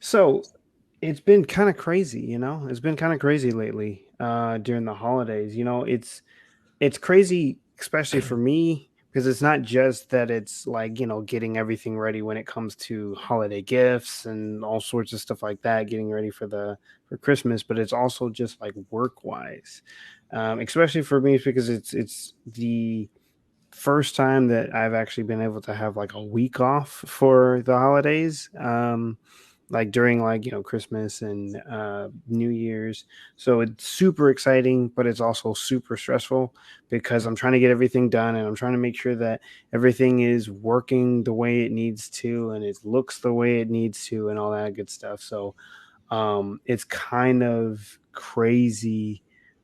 So it's been kind of crazy, It's been kind of crazy lately during the holidays. It's crazy, especially for me, because it's not just that it's like, getting everything ready when it comes to holiday gifts and all sorts of stuff like that, getting ready for Christmas, but it's also just like work wise. Especially for me because it's the first time that I've actually been able to have like a week off for the holidays. Like during like Christmas and New Year's, so it's super exciting, but it's also super stressful because I'm trying to get everything done and I'm trying to make sure that everything is working the way it needs to and it looks the way it needs to and all that good stuff. So it's kind of crazy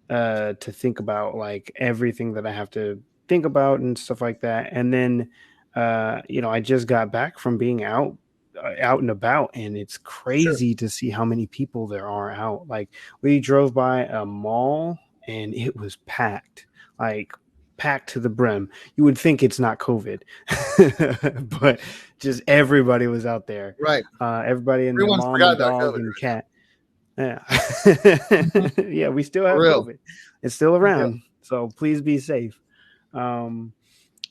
to think about like everything that I have to think about and stuff like that. And then, I just got back from being out and about, and it's Sure. crazy to see how many people there are out. Like we drove by a mall, and it was packed, like packed to the brim. You would think it's not COVID, but just everybody was out there. Right. Everybody and their Everyone's mom forgot and about dog COVID and right cat. Yeah. now. Yeah, we still For have real. COVID. It's still Yeah. around. So please be safe. Um,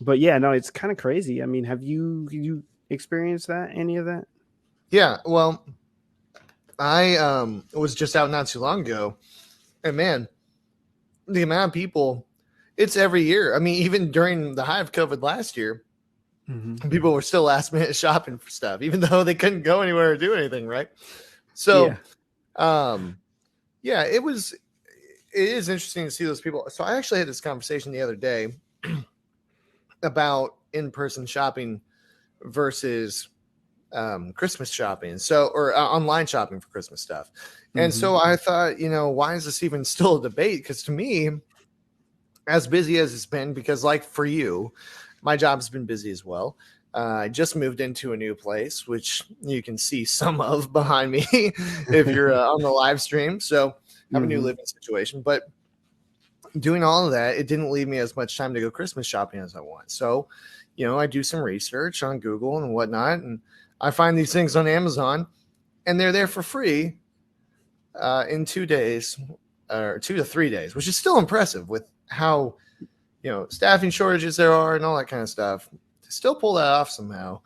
but yeah, no, it's kind of crazy. I mean, have you experienced that? Any of that? Yeah. Well, I was just out not too long ago, and man, the amount of people, it's every year. I mean, even during the height of COVID last year, Hmm. people were still last minute shopping for stuff, even though they couldn't go anywhere or do anything, right? Yeah. So, um, yeah, it is interesting to see those people. So I actually had this conversation the other day about in-person shopping versus Christmas shopping. So, or online shopping for Christmas stuff. And Hmm. so I thought, why is this even still a debate? Because to me, as busy as it's been, because like for you, my job's been busy as well. I just moved into a new place, which you can see some of behind me if you're on the live stream. So, have a new Hmm. living situation. But doing all of that, it didn't leave me as much time to go Christmas shopping as I want. So, I do some research on Google and whatnot, and I find these things on Amazon, and they're there for free in 2 days or 2 to 3 days, which is still impressive with how staffing shortages there are and all that kind of stuff. To still pull that off somehow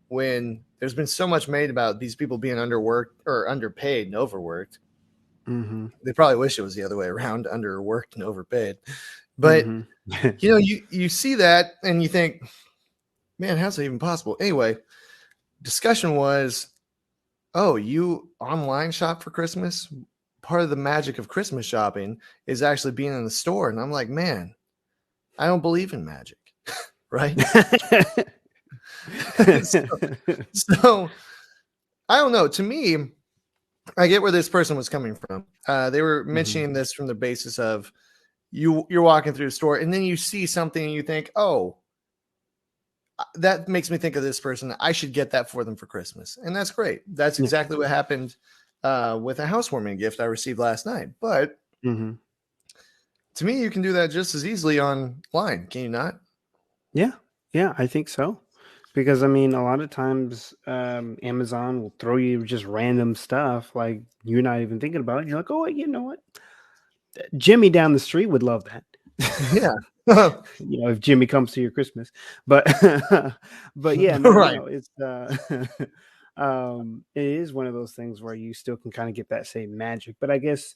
when there's been so much made about these people being underworked or underpaid and overworked. Hmm. They probably wish it was the other way around, underworked and overpaid. But Hmm. you see that and you think, man, how's that even possible? Anyway, discussion was, oh, you online shop for Christmas? Part of the magic of Christmas shopping is actually being in the store. And I'm like, man, I don't believe in magic, right? so, so I don't know. To me, I get where this person was coming from. They were Hmm. mentioning this from the basis of you're walking through the store and then you see something and you think, oh, that makes me think of this person. I should get that for them for Christmas. And that's great. That's Yeah. exactly what happened with a housewarming gift I received last night. But Hmm. to me, you can do that just as easily online, can you not? Yeah. Yeah, I think so. Because I mean, a lot of times Amazon will throw you just random stuff like you're not even thinking about it. You're like, oh, you know what? Jimmy down the street would love that. Yeah. If Jimmy comes to your Christmas. But but yeah, no, Right. it's it is one of those things where you still can kind of get that same magic. But I guess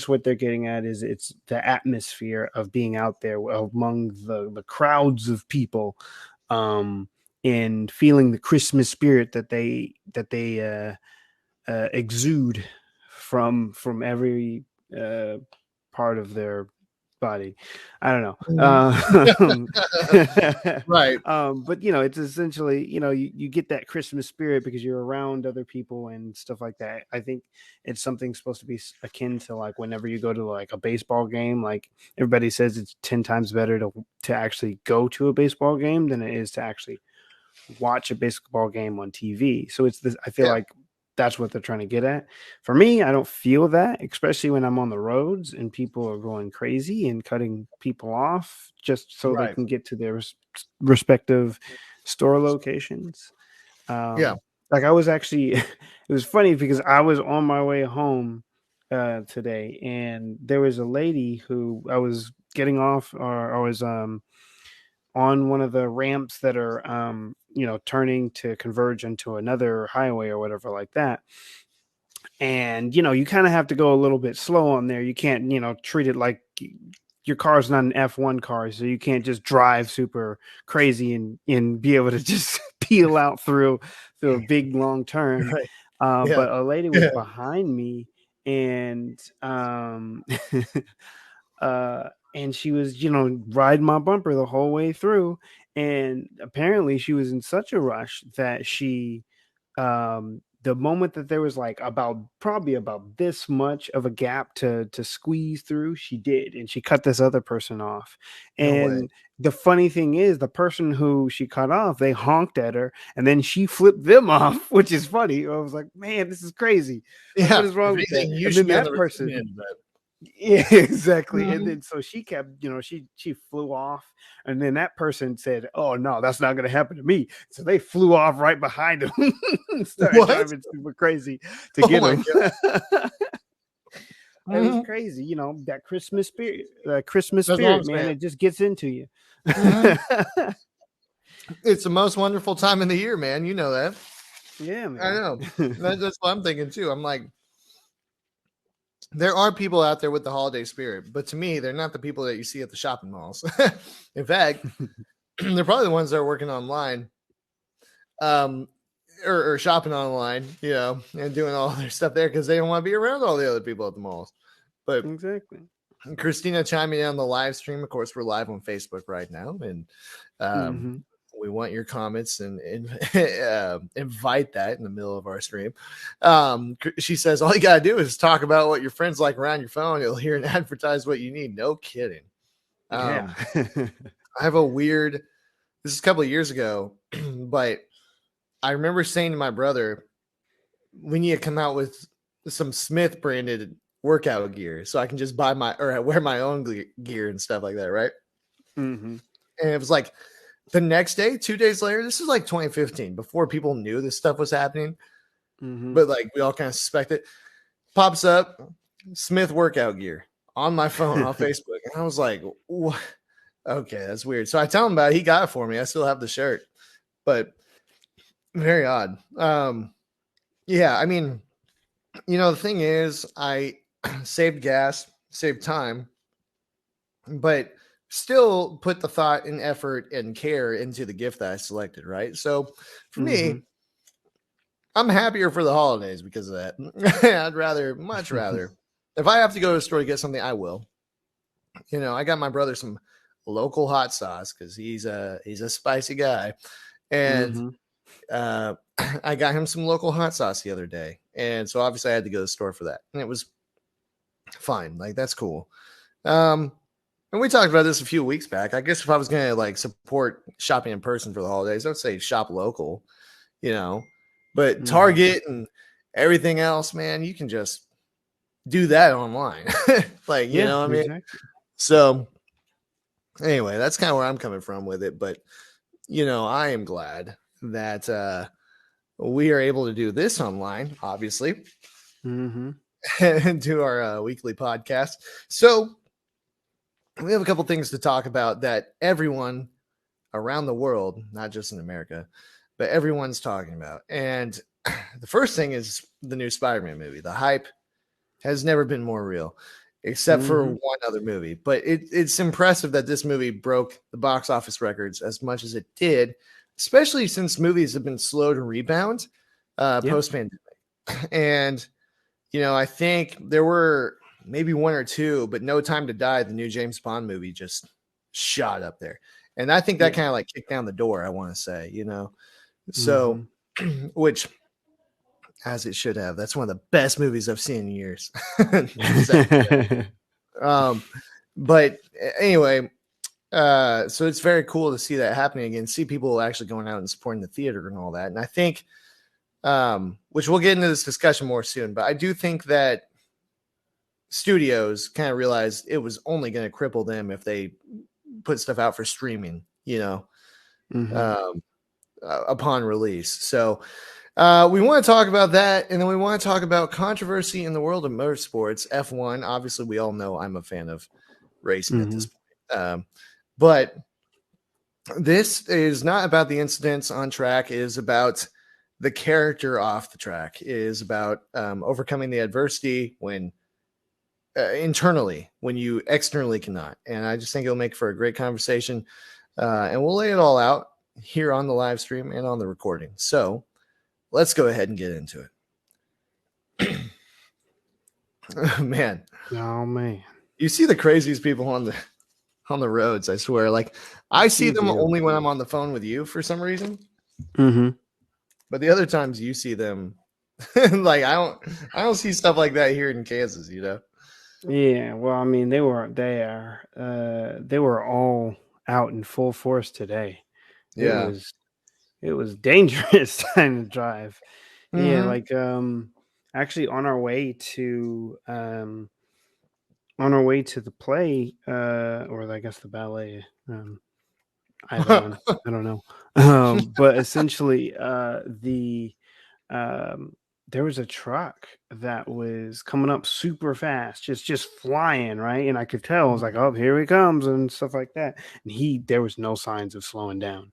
what they're getting at is it's the atmosphere of being out there among the crowds of people, um, and feeling the Christmas spirit that they exude from every uh, part of their body. I don't know. Right. But it's essentially, you get that Christmas spirit because you're around other people and stuff like that. I think it's something supposed to be akin to like whenever you go to like a baseball game, like everybody says it's 10 times better to actually go to a baseball game than it is to actually watch a basketball game on TV. So it's this, I feel Yeah. like that's what they're trying to get at. For me, I don't feel that, especially when I'm on the roads and people are going crazy and cutting people off just so they Right. can get to their respective store locations. Yeah. Like I was actually, it it was funny because I was on my way home today, and there was a lady who I was getting off, or I was on one of the ramps that are turning to converge into another highway or whatever like that. And you kind of have to go a little bit slow on there. You can't treat it like your car's not an F1 car, so you can't just drive super crazy and be able to just peel out through a big long turn. Right. Yeah. But a lady was Yeah. behind me, and and she was riding my bumper the whole way through. And apparently she was in such a rush that she the moment that there was like probably about this much of a gap to squeeze through, she did, and she cut this other person off. No way. And the funny thing is, the person who she cut off, they honked at her, and then she flipped them off, which is funny. I was like, man, this is crazy. Like, what Yeah. is wrong If with that? anything, you And should then be on that the receiving person, end of that. yeah, exactly. And Mhm. then so she kept, she flew off, and then that person said, "Oh no, that's not going to happen to me." So they flew off right behind him and started What? driving super crazy to Oh get my him. god. It was Mhm. crazy, that Christmas spirit, Christmas That's all I'm spirit, man. saying. It just gets into you. Mhm. It's the most wonderful time in the year, man. You know that. Yeah, I man. know. That's what I'm thinking too. I'm like, there are people out there with the holiday spirit, but to me, they're not the people that you see at the shopping malls. In fact, they're probably the ones that are working online, um, or shopping online, and doing all their stuff there because they don't want to be around all the other people at the malls. But Exactly. Christina chiming in on the live stream. Of course, we're live on Facebook right now, and um, Hmm. we want your comments and invite that in the middle of our stream. She says all you gotta do is talk about what your friends like around your phone. You'll hear and advertise what you need. No kidding. Yeah. Um, I have a weird. This is a couple of years ago, but I remember saying to my brother, "We need to come out with some Smith branded workout gear so I can just buy my or wear my own gear and stuff like that, right?" Hmm. And it was like the next day, 2 days later, this is like 2015, before people knew this stuff was happening, Hmm. but like we all kind of suspect it. Pops up Smith workout gear on my phone on Facebook. And I was like, what? Okay, that's weird. So I tell him about it. He got it for me. I still have the shirt, but very odd. Yeah, I mean, the thing is, I saved gas, saved time, but still put the thought and effort and care into the gift that I selected, right? So for Hmm. me, I'm happier for the holidays because of that. Much rather. If I have to go to the store to get something, I will. I got my brother some local hot sauce because he's a spicy guy, and Hmm. uh, I got him some local hot sauce the other day, and so obviously I had to go to the store for that, and it was fine. Like that's cool. Um, and we talked about this a few weeks back. I guess if I was gonna like support shopping in person for the holidays, I would say shop local. You know, but Hmm. Target and everything else, man, you can just do that online. Like, you Yeah, know what I mean? exactly. So anyway, that's kind of where I'm coming from with it. But I am glad that we are able to do this online, obviously, Hmm. and do our weekly podcast. So we have a couple things to talk about that everyone around the world, not just in America, but everyone's talking about. And the first thing is the new Spider-Man movie. The hype has never been more real, except for Hmm. one other movie. But it's impressive that this movie broke the box office records as much as it did, especially since movies have been slow to rebound Yeah. post pandemic. And I think there were maybe one or two, but No Time to Die, the new James Bond movie, just shot up there. And I think that Yeah. kind of like kicked down the door, I want to say, So, Hmm. which as it should have. That's one of the best movies I've seen in years. Just saying. Um, but anyway, so it's very cool to see that happening again, see people actually going out and supporting the theater and all that. And I think, which we'll get into this discussion more soon, but I do think that studios kind of realized it was only going to cripple them if they put stuff out for streaming, Hmm. um, upon release. So We want to talk about that, and then we want to talk about controversy in the world of motorsports. F1, obviously, we all know I'm a fan of racing at this point. But this is not about the incidents on track. It is about the character off the track. It is about overcoming the adversity when internally, when you externally cannot. And I just think it'll make for a great conversation. And we'll lay it all out here on the live stream and on the recording. So let's go ahead and get into it. Man. Oh man. You see the craziest people on the roads, I swear. Like I see them only when I'm on the phone with you for some reason. But the other times you see them, like I don't see stuff like that here in Kansas, you know? Yeah, well, I mean, they were all out in full force today. Yeah. It was dangerous time to drive. Yeah, like actually on our way to the play, or I guess the ballet, either one, I don't know. But essentially, there was a truck that was coming up super fast, just flying, right? And I could tell, I was like, oh, here he comes and stuff like that. And there was no signs of slowing down.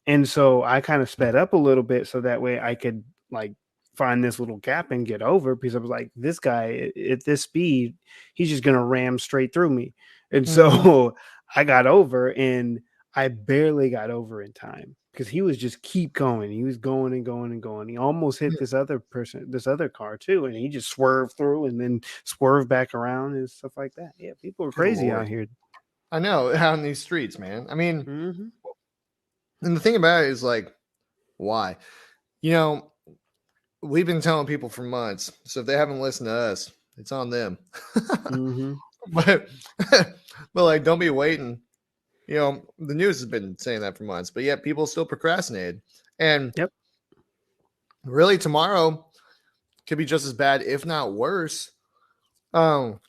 And so I kind of sped up a little bit so that way I could like find this little gap and get over, because I was like, this guy at this speed, he's just going to ram straight through me. And so I got over, and I barely got over in time because he was just keep going. He was going and going and going. He almost hit this other car too, and he just swerved through and then swerved back around and stuff like that. Yeah, people are crazy out here. I know, out in these streets, man. I mean, and the thing about it is like, why? You know, we've been telling people for months, so if they haven't listened to us, it's on them. But like, don't be waiting. You know, the news has been saying that for months, but yet people still procrastinated. And really, tomorrow could be just as bad, if not worse. You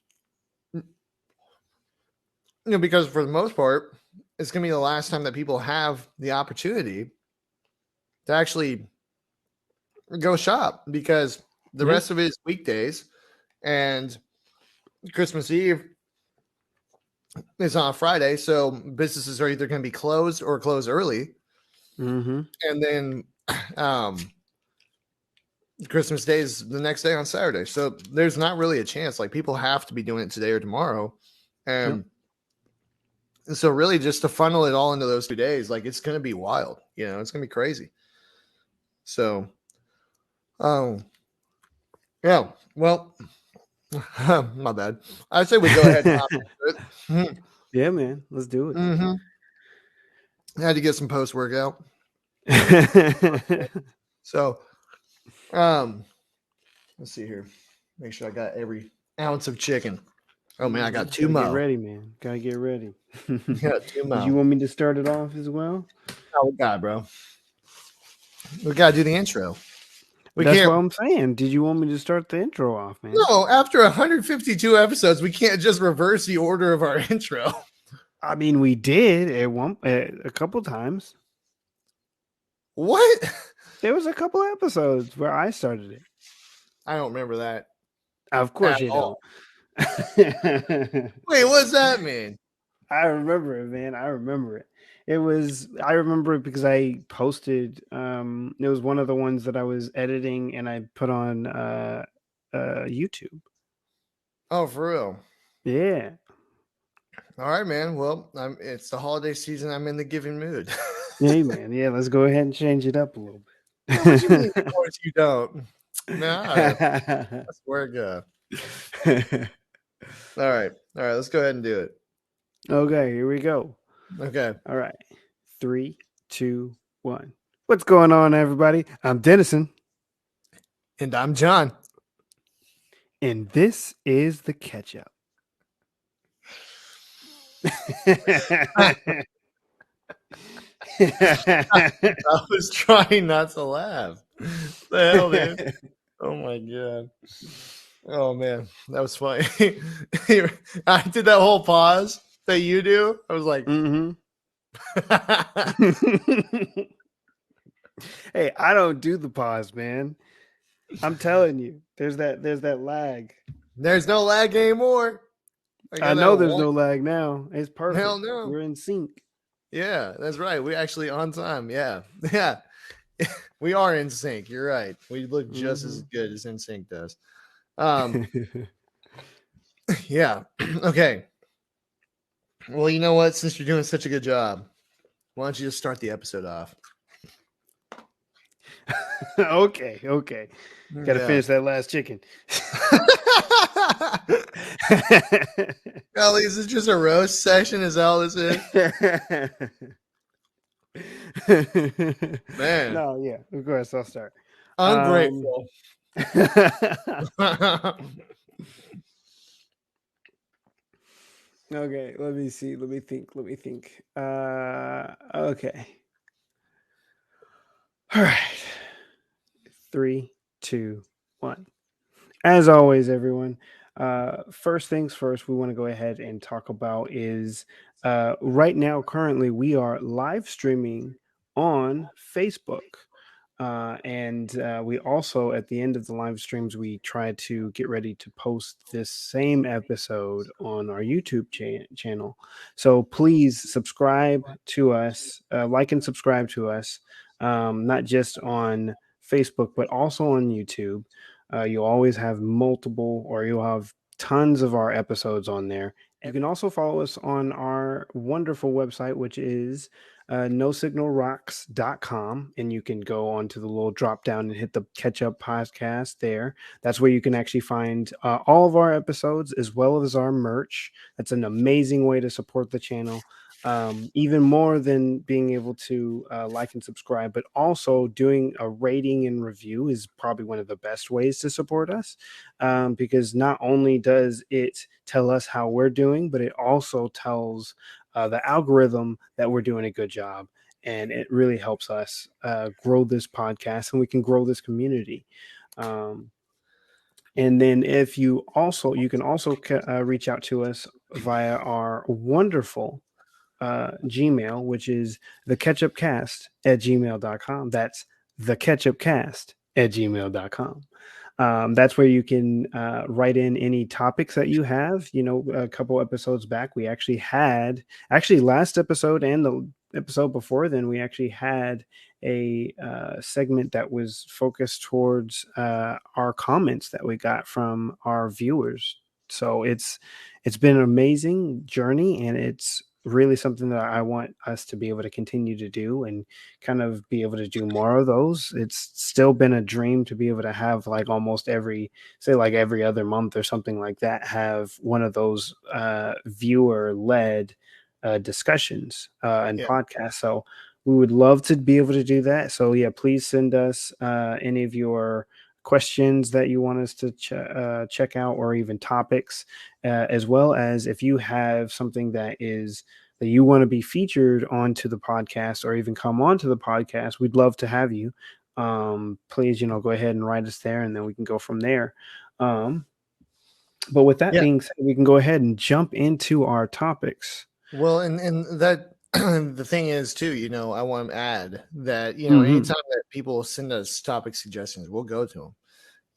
know, because for the most part, it's going to be the last time that people have the opportunity to actually go shop, because the rest of it is weekdays, and Christmas Eve is on a Friday, so businesses are either going to be closed or close early. And then Christmas Day is the next day on Saturday, so there's not really a chance. Like, people have to be doing it today or tomorrow. And so really just to funnel it all into those 2 days, like, it's going to be wild. You know, it's going to be crazy. So, yeah, well, my bad. I say we go ahead and hop into it. Yeah, man, let's do it. I had to get some post workout. So, let's see here. Make sure I got every ounce of chicken. Oh man, I got 2 mo. Get ready, man. Gotta get ready. Got 2 mo. Do you want me to start it off as well? Oh God, bro. We gotta do the intro. That's what I'm saying. Did you want me to start the intro off, man? No, after 152 episodes, we can't just reverse the order of our intro. I mean, we did a couple times. What? There was a couple episodes where I started it. I don't remember that. Of course you don't. Wait, what's that mean? I remember it, man. I remember it. I remember it because I posted, it was one of the ones that I was editing and I put on YouTube. Oh, for real? Yeah. All right, man. Well, it's the holiday season. I'm in the giving mood. Hey, man. Yeah, let's go ahead and change it up a little bit. What you mean, of course you don't? No, I swear to God. All right. Let's go ahead and do it. Okay, here we go. Okay. All right. 3, 2, 1. What's going on, everybody? I'm Denison. And I'm John. And this is the catch up. I was trying not to laugh. The hell, dude? Oh my God. Oh man, that was funny. I did that whole pause that you do. I was like, Hey, I don't do the pause, man. I'm telling you, there's that lag. There's no lag anymore. I I got know that there's one. no lag now. It's Hell perfect. no. We're in sync. Yeah, that's right. We actually on time. Yeah. Yeah. We are in sync. You're right. We look just as Hmm. good as in sync does. Um, yeah. Okay. Well, you know what? Since you're doing such a good job, why don't you just start the episode off? Okay, okay. Got to Yeah. finish that last chicken. Golly, is this just a roast session? Is that all this is? Man, No, yeah, of course I'll start. Um, ungrateful. okay, let me see. Let me think. Let me think. Okay. All right. Three, two, one. As always, everyone, first things first, we want to go ahead and talk about is right now, currently, we are live streaming on Facebook. And we also, at the end of the live streams, we try to get ready to post this same episode on our YouTube channel. So please subscribe to us, like and subscribe to us, not just on Facebook, but also on YouTube. You'll always have multiple, or you'll have tons of our episodes on there. You can also follow us on our wonderful website, which is nosignalrocks.com, and you can go onto the little drop down and hit the catch up podcast there. That's where you can actually find all of our episodes as well as our merch. That's an amazing way to support the channel. Even more than being able to like and subscribe, but also doing a rating and review is probably one of the best ways to support us, because not only does it tell us how we're doing, but it also tells the algorithm that we're doing a good job. And it really helps us grow this podcast, and we can grow this community. Um, and then if you also, you can also reach out to us via our wonderful Gmail, which is the ketchupcast at gmail.com. That's the ketchupcast at gmail.com. That's where you can write in any topics that you have. You know, a couple episodes back, we actually had, actually, last episode and the episode before then, we actually had a segment that was focused towards our comments that we got from our viewers. So it's been an amazing journey, and it's really something that I want us to be able to continue to do and kind of be able to do more of those. It's still been a dream to be able to have like almost every, say like every other month or something like that, have one of those viewer led discussions and Yeah. podcasts. So we would love to be able to do that. So yeah, please send us any of your questions that you want us to check out, or even topics, as well as if you have something that you want to be featured onto the podcast, or even come onto the podcast, we'd love to have you. Please, go ahead and write us there, and then we can go from there. Um, but with that Yeah. being said, we can go ahead and jump into our topics. Well, and that the thing is too, I want to add that, Hmm. anytime that people send us topic suggestions, we'll go to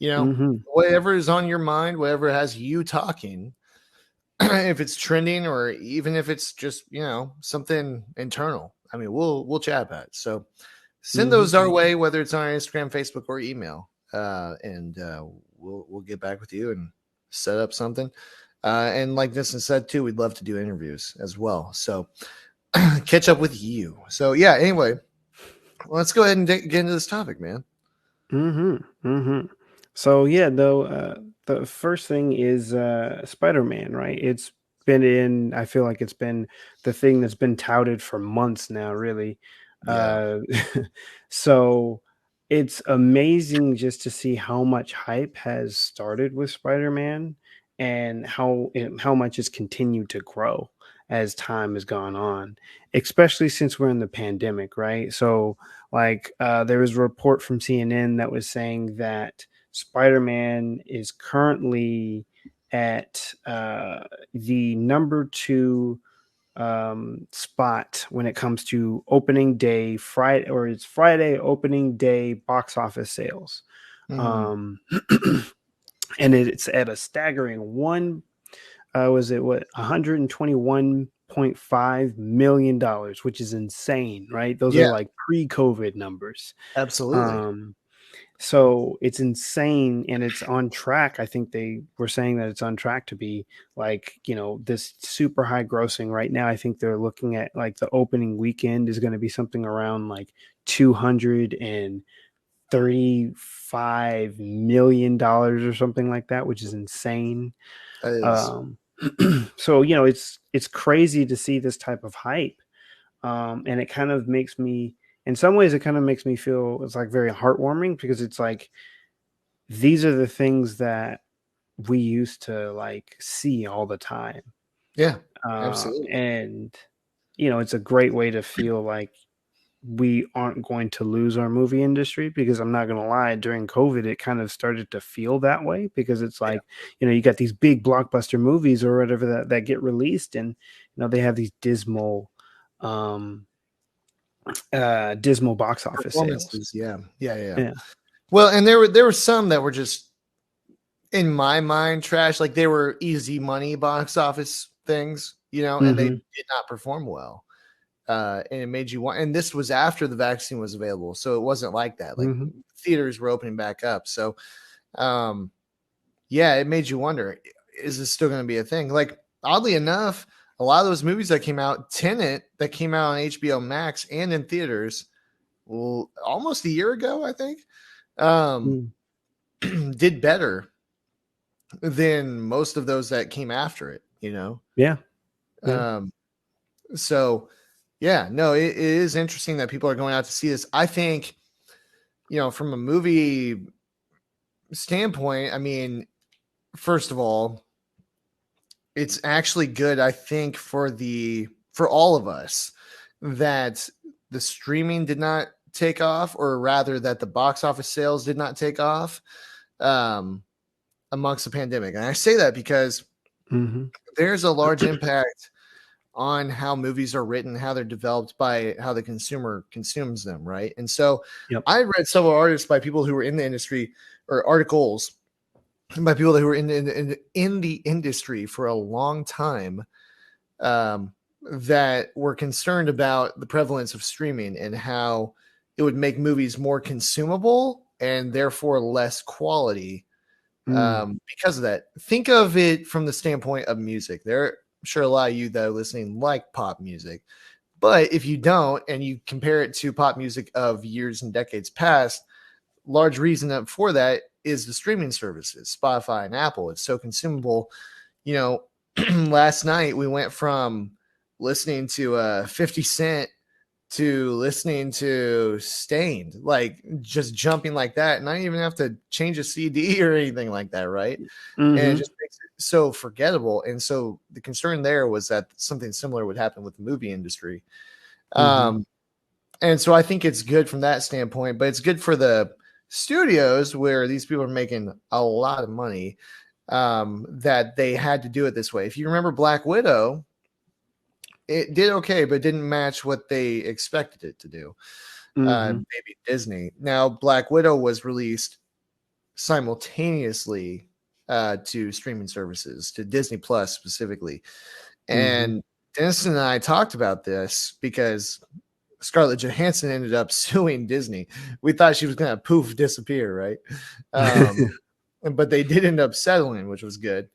them. Hmm. Whatever is on your mind, whatever has you talking, if it's trending or even if it's just, something internal. I mean, we'll chat about it. So send Hmm. those our way, whether it's on Instagram, Facebook, or email. And we'll get back with you and set up something. And like Denison said too, we'd love to do interviews as well. So catch up with you. So yeah, anyway, let's go ahead and get into this topic, man. Hmm. Hmm. So yeah, though, the first thing is Spider-Man, right? It's been in. I feel like it's been the thing that's been touted for months now, really. Yeah. Uh, so it's amazing just to see how much hype has started with Spider-Man, and how much it's continued to grow as time has gone on, especially since we're in the pandemic, right? So like, there was a report from CNN that was saying that Spider-Man is currently at the number two spot when it comes to opening day Friday, or it's Friday opening day box office sales. Mhm. Um, and it's at a staggering one. Was it what, $121.5 million, which is insane, right? Those are Yeah, like pre-COVID numbers. absolutely. Um, so it's insane, and it's on track. I think they were saying that it's on track to be like, this super high grossing right now. I think they're looking at like the opening weekend is going to be something around like $235 million or something like that, which is insane. That is. Um, so it's crazy to see this type of hype, and it kind of makes me, in some ways, it kind of makes me feel it's like very heartwarming, because it's like these are the things that we used to like see all the time, Yeah, absolutely. and it's a great way to feel like we aren't going to lose our movie industry, because I'm not going to lie, during COVID it kind of started to feel that way, because it's Yeah. like, you got these big blockbuster movies or whatever that get released, and they have these um dismal box office sales. Performances. Yeah. Yeah. Yeah. Yeah. Well, and there were some that were just in my mind trash. Like they were easy money box office things, and they Mm-hmm. did not perform well. And it made you want. And this was after the vaccine was available, so it wasn't like that. Like Mm-hmm. theaters were opening back up, so um, yeah, it made you wonder: is this still going to be a thing? Like oddly enough, a lot of those movies that came out, Tenet, that came out on HBO Max and in theaters, well, almost a year ago, I think, um, Mm. did better than most of those that came after it. Yeah. Yeah. Um, so yeah, no, it is interesting that people are going out to see this. I think, from a movie standpoint, I mean, first of all, it's actually good, I think, for all of us that the streaming did not take off, or rather that the box office sales did not take off um, amongst the pandemic. And I say that because Mm-hmm. there's a large impact on how movies are written, how they're developed by how the consumer consumes them, right? And so Yep. I read several artists by people who were in the industry, or articles by people who were in the industry for a long time, that were concerned about the prevalence of streaming and how it would make movies more consumable and therefore less quality, Mm. because of that. Think of it from the standpoint of music. I'm sure a lot of you that are listening like pop music, but if you don't and you compare it to pop music of years and decades past, large reason for that is the streaming services, Spotify and Apple. It's so consumable. You know, last night we went from listening to 50 Cent to listening to Stained, like just jumping like that. And I didn't even have to change a CD or anything like that, right? And it Mm-hmm. just makes it so forgettable. And so the concern there was that something similar would happen with the movie industry. Mm-hmm. Um, and so I think it's good from that standpoint, but it's good for the studios where these people are making a lot of money, that they had to do it this way. If you remember Black Widow, it did okay, but didn't match what they expected it to do. Mm-hmm. Maybe Disney. Now, Black Widow was released simultaneously to streaming services, to Disney Plus specifically. Mm-hmm. And Denison and I talked about this because Scarlett Johansson ended up suing Disney. We thought she was going to poof disappear, right? Um, but they did end up settling, which was good.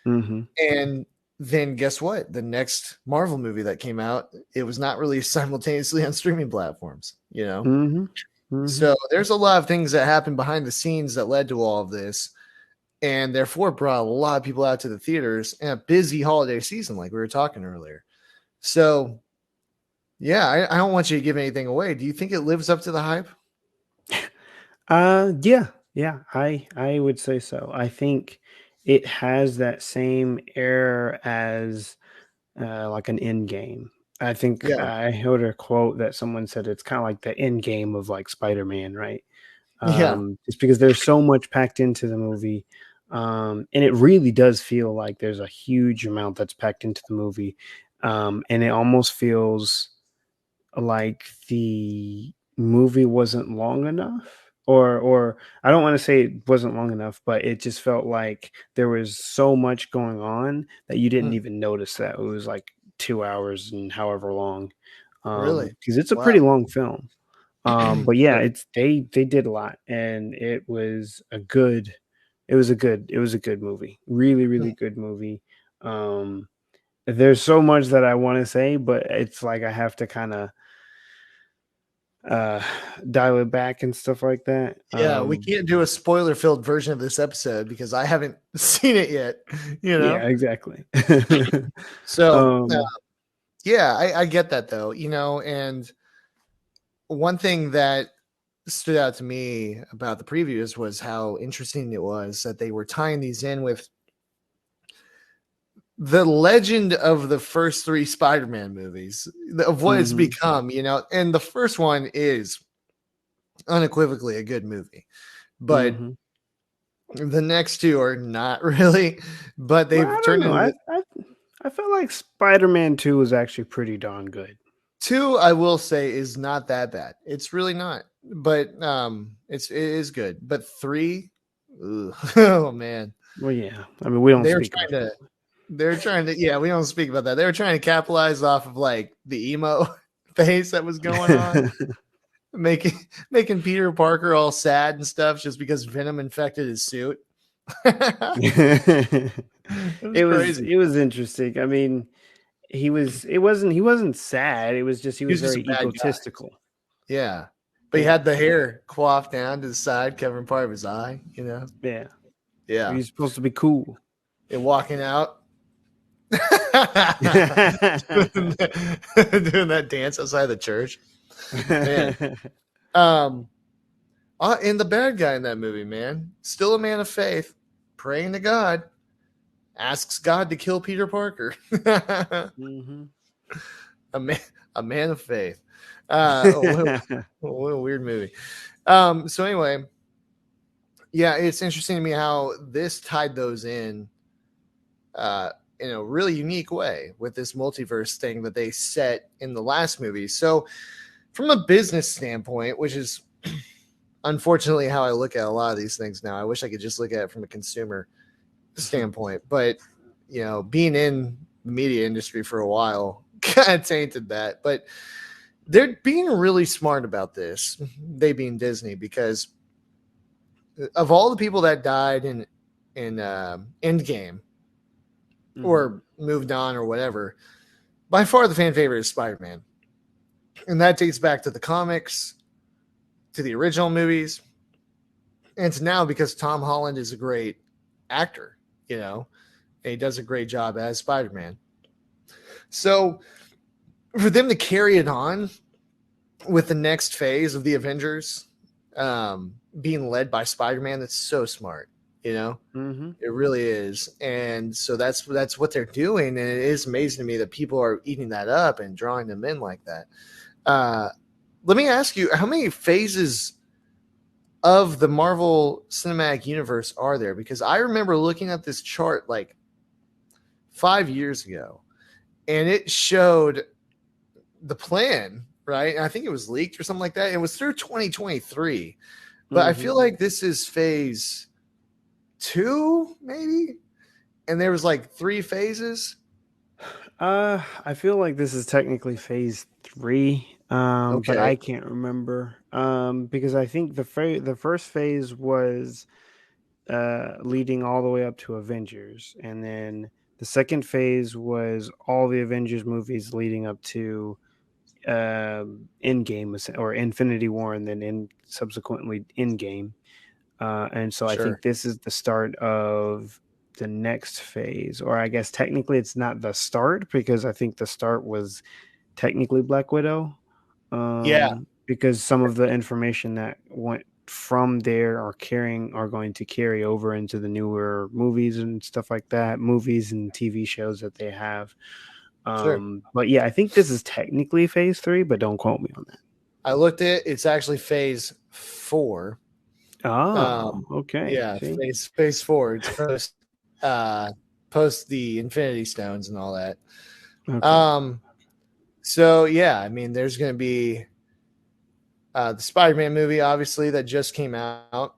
Mm-hmm. And then guess what? The next Marvel movie that came out, it was not released simultaneously on streaming platforms. Mm-hmm. Mm-hmm. So there's a lot of things that happened behind the scenes that led to all of this, and therefore brought a lot of people out to the theaters in a busy holiday season, like we were talking earlier. So yeah, I don't want you to give anything away. Do you think it lives up to the hype? Yeah, yeah, I would say so. I think it has that same air as like an end game. I think Yeah, I heard a quote that someone said it's kind of like the end game of like Spider-Man, right? yeah, Just because there's so much packed into the movie. And it really does feel like there's a huge amount that's packed into the movie. And it almost feels like the movie wasn't long enough, or I don't want to say it wasn't long enough, but it just felt like there was so much going on that you didn't Hmm. even notice that it was like 2 hours and however long. Really? Because it's a Wow. pretty long film. But yeah, Sure. they did a lot, and it was a good movie, really really Hmm. good movie. Um, there's so much that I want to say, but it's like I have to kind of uh dial it back and stuff like that. Yeah, we can't do a spoiler-filled version of this episode because I haven't seen it yet. You know. Yeah, exactly. So um yeah, I get that though. And one thing that stood out to me about the previews was how interesting it was that they were tying these in with the legend of the first three Spider-Man movies, of what it's mhm, become, and the first one is unequivocally a good movie, but mhm. the next two are not really, but Well, they've I don't turned know. into I felt like Spider-Man 2 was actually pretty darn good. two. I will say is not that bad. It's really not, but it is good. But three, ugh, oh man, Well, yeah. I mean, we don't they're speak about trying to they're trying to yeah, we don't speak about that. They were trying to capitalize off of like the emo phase that was going on, that. making making Peter Parker all sad and stuff just because Venom infected his suit. It was crazy. It was interesting. I mean, he wasn't sad. It was just he He was was just a very bad guy. egotistical. Yeah. But he Yeah. had the hair coiffed down to the side, covering part of his eye. Yeah. Yeah. He's supposed to be cool. And walking out. Mhm. Doing that dance outside the church. Man. Um and the bad guy in that movie, man. Still a man of faith, praying to God, asks God to kill Peter Parker. a man a man of faith. What a weird movie. So anyway, yeah, it's interesting to me how this tied those uh, in a really unique way with this multiverse thing that they set in the last movie. So, from a business standpoint, which is unfortunately how I look at a lot of these things now, I wish I could just look at it from a consumer standpoint, but being in the media industry for a while kind of tainted that. But they're being really smart about this, they being Disney, because of all the people that died in Endgame Mhm. or moved on or whatever, by far the fan favorite is Spider-Man, and that dates back to the comics, to the original movies, and to now because Tom Holland is a great actor, and he does a great job as Spider-Man. So for them to carry it on with the next phase of the Avengers, being led by Spider-Man, that's so smart. You know, Mhm. It really is. And so that's what they're doing. And it is amazing to me that people are eating that up and drawing them in like that. Uh, Let me ask you, how many phases of the Marvel Cinematic Universe are there? Because I remember looking at this chart like 5 years ago, and it showed the plan, right? And I think it was leaked or something like that. It was through 2023. But I feel Mhm. like this is phase two, maybe? And there was like three phases. I feel like this is technically phase 3, but Okay, I can't remember. Because I think the first phase was leading all the way up to Avengers, and then the second phase was all the Avengers movies leading up to Endgame or Infinity War, and then subsequently Endgame. And so I think sure. this is the start of the next phase, or I guess technically it's not the start because I think the start was technically Black Widow, Yeah, because some of the information that went from there are going to carry over into the newer movies and stuff like that, movies and TV shows that they have. sure. But yeah, I think this is technically phase 3, but don't quote me on that. I looked at it. It's actually phase four. Oh, okay. Yeah, See. phase four. It's uh post the Infinity Stones and all that. Okay. Um, so yeah, I mean, there's going to be the Spider-Man movie, obviously, that just came out.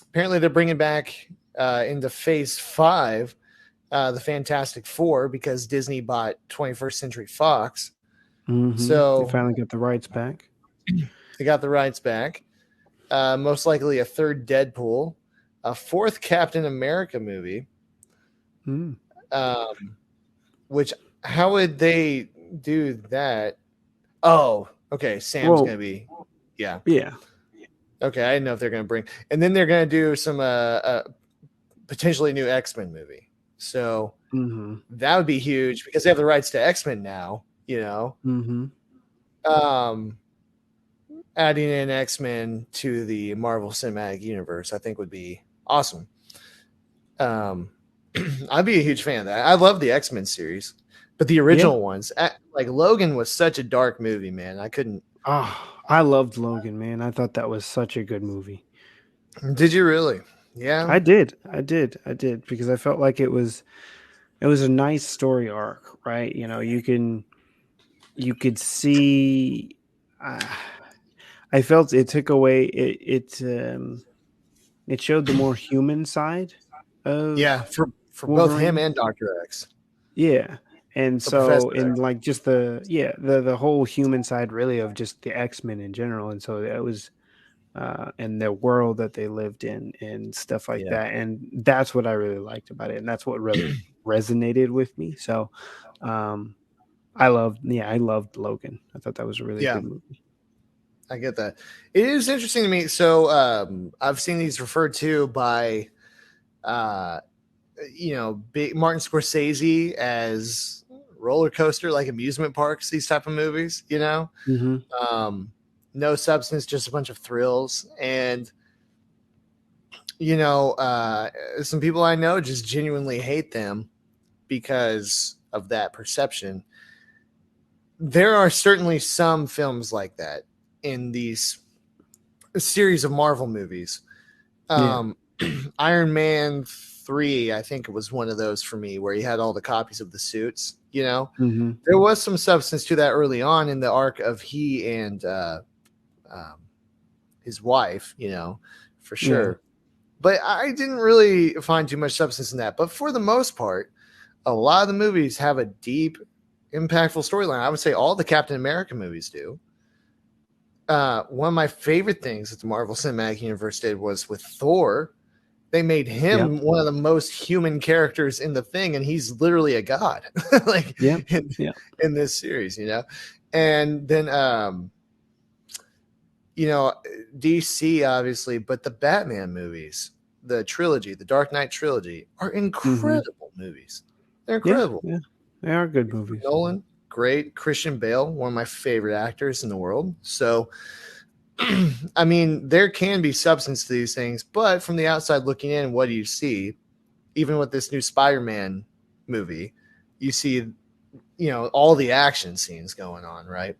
Apparently, they're bringing back into Phase 5 the Fantastic Four because Disney bought 21st Century Fox. They So finally got the rights back. they got the rights back. Most likely a third Deadpool, a fourth Captain America movie. Mm. Um, which how would they do that? Oh, okay. Sam's gonna Well, be, yeah. yeah. Okay, I didn't know if they're gonna bring, and then they're gonna do some potentially new X-Men movie. So Mm-hmm. that would be huge because they have the rights to X-Men now. Mm-hmm. Um, adding in X-Men to the Marvel Cinematic Universe, I think would be awesome. Um, I'd be a huge fan of that. I love the X-Men series, but the Yeah. original ones, like Logan, was such a dark movie, man. I couldn't. Oh, I loved Logan, man. I thought that was such a good movie. Did you really? Yeah. I did. I did because I felt like it was a nice story arc, right? You could see uh, I felt it took away it showed the more human side Yeah, of for both him Wolverine. and Doctor X, Yeah. And or Professor so in X. like just the whole human side really of just the X-Men in general. And so it was and the world that they lived in and stuff like Yeah, that. And that's what I really liked about it. And that's what really resonated with me. So um I loved Logan. I thought that was a really yeah, good movie. I get that. It is interesting to me. So I've seen these referred to by uh, big Martin Scorsese as roller coaster, like amusement parks, these type of movies. Hmm. Um, no substance, just a bunch of thrills. And some people I know just genuinely hate them because of that perception. There are certainly some films like that in these series of Marvel movies. Yeah. Um, Iron Man 3, I think it was one of those for me where he had all the copies of the suits. Hmm. There was some substance to that early on in the arc of he and um, his wife, for Yeah. sure. But I didn't really find too much substance in that. But for the most part, a lot of the movies have a deep, impactful storyline. I would say all the Captain America movies do. One of my favorite things that the Marvel Cinematic Universe did was with Thor. They made Yeah. him one of the most human characters in the thing, and he's literally a god, like Yeah. in, Yeah. in this series. And then you know, DC obviously, but the Batman movies, the trilogy, the Dark Knight trilogy, are Hmm. incredible movies. They're Yeah. incredible. Yeah. They are good Christopher movies. Nolan, great. Christian Bale, one of my favorite actors in the world. So, I mean, there can be substance to these things, but from the outside looking in, what do you see? Even with this new Spider-Man movie, you see, all the action scenes going on, right?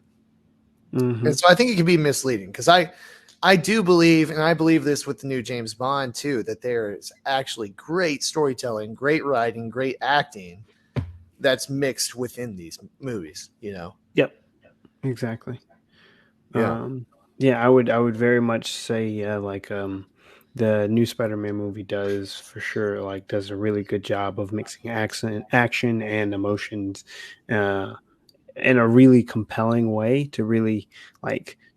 And Hmm. so I think it can be misleading because I do believe, and I believe this with the new James Bond too, that there is actually great storytelling, great writing, great acting that's mixed within these movies. Yep. Exactly. Yeah. Um, yeah, I would very much say yeah, like the new Spider-Man movie does for sure does a really good job of mixing action and emotions uh in a really compelling way to really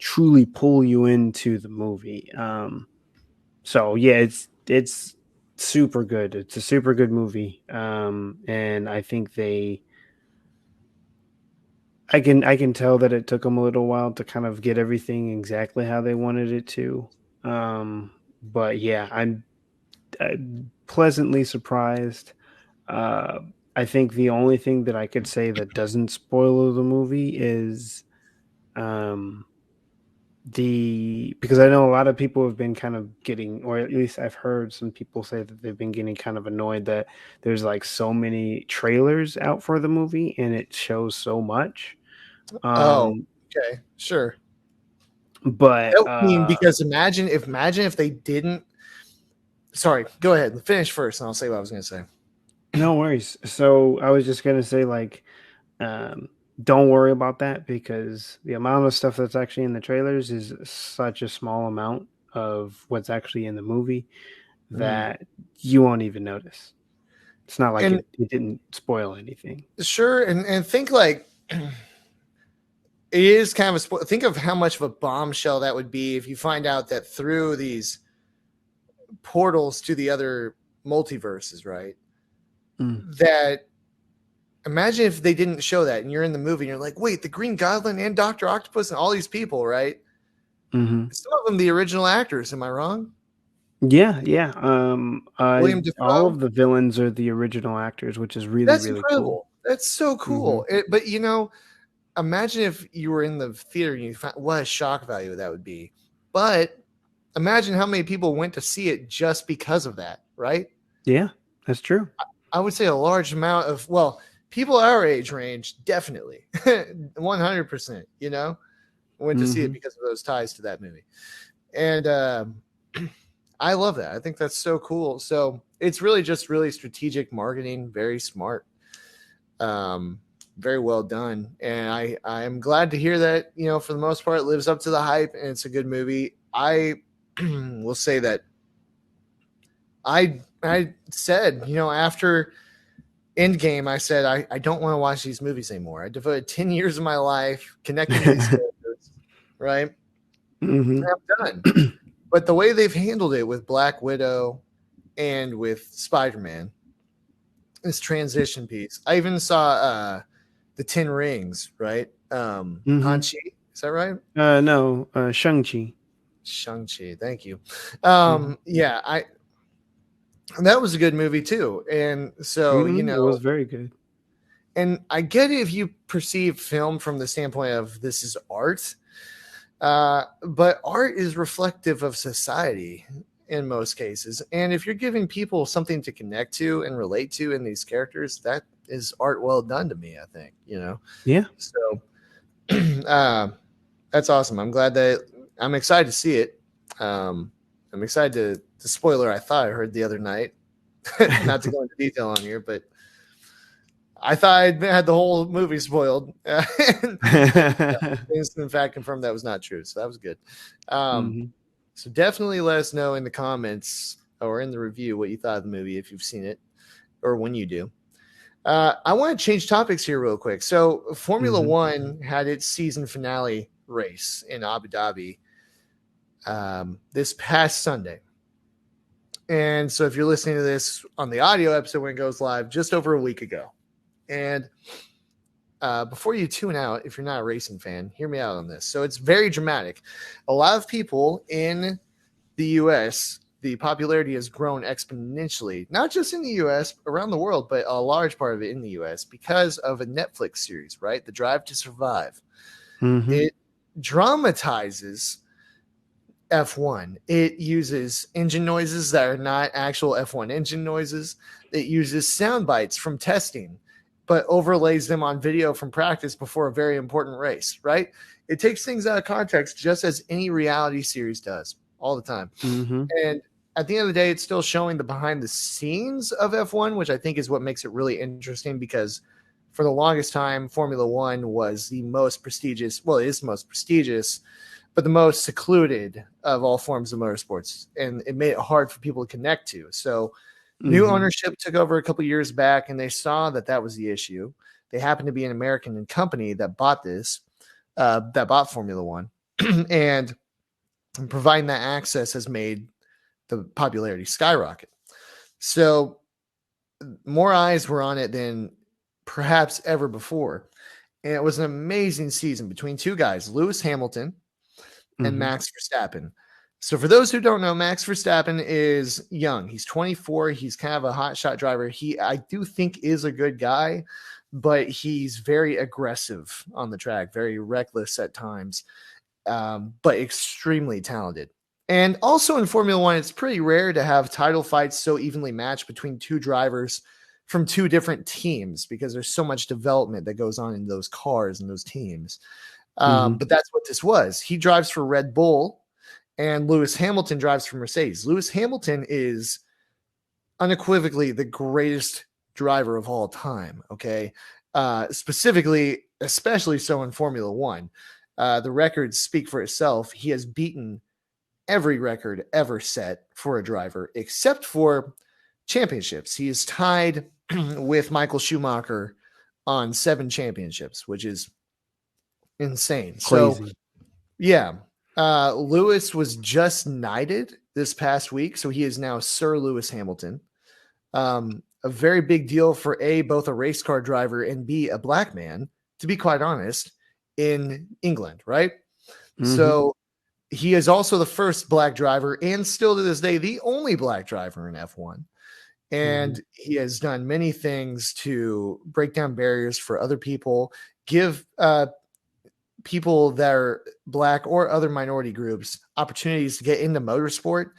truly pull you into the movie. So yeah, it's super good. It's a super good movie. And I think I can tell that it took them a little while to kind of get everything exactly how they wanted it to. But yeah, I'm pleasantly surprised. Uh, I think the only thing that I could say that doesn't spoil the movie is um, the because I know a lot of people have been kind of getting, or at least I've heard some people say that they've been getting kind of annoyed that there's so many trailers out for the movie and it shows so much. Oh, Um, okay, sure. but That would mean because imagine if they didn't. Sorry, go ahead. Finish first, and I'll say what I was going to say. no worries. So I was just gonna say Um, don't worry about that because the amount of stuff that's actually in the trailers is such a small amount of what's actually in the movie Mm. that you won't even notice. It's not like And it didn't spoil anything. sure, and think like it is kind of think of how much of a bombshell that would be if you find out that through these portals to the other multiverses, right? Mm. That imagine if they didn't show that and you're in the movie and you're like, wait, the Green Goblin and Dr. Octopus and all these people, right? Hmm. Some of them the original actors, am I wrong? Yeah, yeah. William All Defoe. of the villains are the original actors, which is really, That's really cool. incredible. That's so Hmm. cool. But imagine if you were in the theater and you found what a shock value that would be. But imagine how many people went to see it just because of that, right? Yeah, that's true. I would say a large amount of, well, people our age range, definitely 100%, went to see it Hmm. because of those ties to that movie. And I love that. I think that's so cool. So it's really just really strategic marketing, very smart, very well done. And I am glad to hear that, for the most part, it lives up to the hype and it's a good movie. I will say that I said, after Endgame, I said I don't want to watch these movies anymore. I devoted 10 years of my life connecting to these characters, right? Hmm. I'm done. But the way they've handled it with Black Widow and with Spider-Man, this transition piece. I even saw the Ten Rings, right? Hmm. Han-Chi, is that right? No, Shang-Chi. Shang-Chi, thank you. Hmm. Yeah, that was a good movie too. And so, It was very good. and I get it if you perceive film from the standpoint of this is art, but art is reflective of society in most cases. And if you're giving people something to connect to and relate to in these characters, that is art well done to me, I think. Yeah. So uh, that's awesome. I'm excited to see it. I'm excited to spoiler I thought I heard the other night. Not to go into detail on here, but I thought I had the whole movie spoiled. In fact, confirmed that was not true. So that was good. Um, Hmm. so definitely let us know in the comments or in the review what you thought of the movie if you've seen it or when you do. I want to change topics here real quick. So Formula Hmm. One had its season finale race in Abu Dhabi this past Sunday. And so if you're listening to this on the audio episode when it goes live, just over a week ago. And before you tune out, if you're not a racing fan, hear me out on this. So it's very dramatic. A lot of people in the US, the popularity has grown exponentially, not just in the US, around the world, but a large part of it in the US because of a Netflix series, right? The Drive to Survive. Hmm. It dramatizes F1. It uses engine noises that are not actual F1 engine noises. It uses sound bites from testing, but overlays them on video from practice before a very important race, right? It takes things out of context just as any reality series does all the time. Hmm. And at the end of the day, it's still showing the behind the scenes of F1, which I think is what makes it really interesting because for the longest time, Formula One was the most prestigious, well, it is the most prestigious, but the most secluded of all forms of motorsports. And it made it hard for people to connect to. So new Hmm. ownership took over a couple years back and they saw that that was the issue. They happened to be an American company that bought that bought Formula One. And providing that access has made the popularity skyrocket. So more eyes were on it than perhaps ever before. And it was an amazing season between two guys, Lewis Hamilton and Hmm. Max Verstappen. So for those who don't know, Max Verstappen is young. He's 24. He's kind of a hot shot driver. I do think is a good guy, but he's very aggressive on the track, very reckless at times, but extremely talented. And also in Formula One, it's pretty rare to have title fights so evenly matched between two drivers from two different teams because there's so much development that goes on in those cars and those teams. Hmm. But that's what this was. He drives for Red Bull, and Lewis Hamilton drives for Mercedes. Lewis Hamilton is unequivocally the greatest driver of all time. Okay. specifically, especially so in Formula One. The records speak for itself. He has beaten every record ever set for a driver except for championships. He is tied with Michael Schumacher on 7 championships, which is insane. Crazy. So, yeah, Lewis was just knighted this past week, so he is now Sir Lewis Hamilton. A very big deal for both a race car driver and B, a black man, to be quite honest, in England, right? Mm-hmm. So he is also the first black driver and still to this day, the only black driver in F1. And he has done many things to break down barriers for other people, give people that are black or other minority groups opportunities to get into motorsport.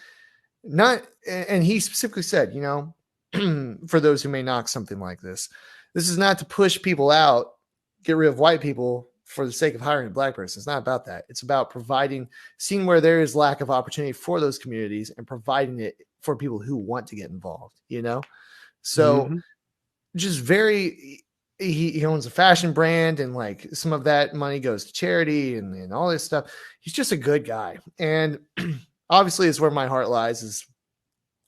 And he specifically said, for those who may knock something like this is not to push people out, get rid of white people for the sake of hiring a black person. It's not about that. It's about seeing where there is lack of opportunity for those communities and providing it for people who want to get involved, So just he owns a fashion brand, and like some of that money goes to charity and all this stuff. He's just a good guy. And obviously it's where my heart lies is